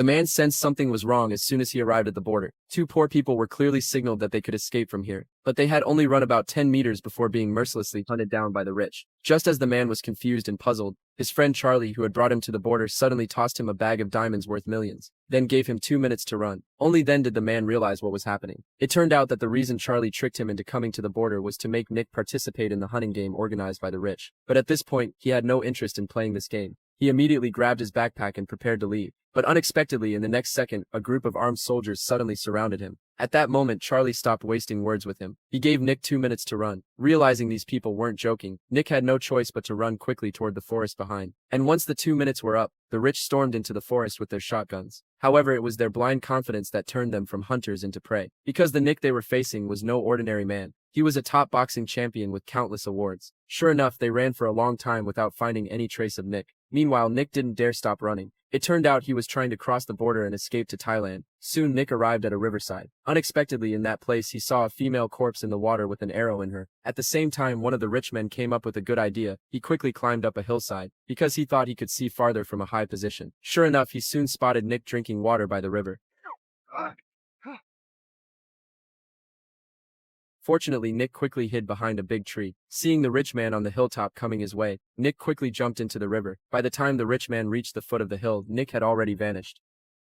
The man sensed something was wrong as soon as he arrived at the border. Two poor people were clearly signaled that they could escape from here, but they had only run about 10 meters before being mercilessly hunted down by the rich. Just as the man was confused and puzzled, his friend Charlie, who had brought him to the border, suddenly tossed him a bag of diamonds worth millions, then gave him 2 minutes to run. Only then did the man realize what was happening. It turned out that the reason Charlie tricked him into coming to the border was to make Nick participate in the hunting game organized by the rich. But at this point, he had no interest in playing this game. He immediately grabbed his backpack and prepared to leave. But unexpectedly, in the next second, a group of armed soldiers suddenly surrounded him. At that moment, Charlie stopped wasting words with him. He gave Nick 2 minutes to run. Realizing these people weren't joking, Nick had no choice but to run quickly toward the forest behind. And once the 2 minutes were up, the rich stormed into the forest with their shotguns. However, it was their blind confidence that turned them from hunters into prey. Because the Nick they were facing was no ordinary man. He was a top boxing champion with countless awards. Sure enough, they ran for a long time without finding any trace of Nick. Meanwhile, Nick didn't dare stop running. It turned out he was trying to cross the border and escape to Thailand. Soon Nick arrived at a riverside. Unexpectedly in that place he saw a female corpse in the water with an arrow in her. At the same time, one of the rich men came up with a good idea. He quickly climbed up a hillside, because he thought he could see farther from a high position. Sure enough, he soon spotted Nick drinking water by the river. Fortunately, Nick quickly hid behind a big tree. Seeing the rich man on the hilltop coming his way, Nick quickly jumped into the river. By the time the rich man reached the foot of the hill, Nick had already vanished.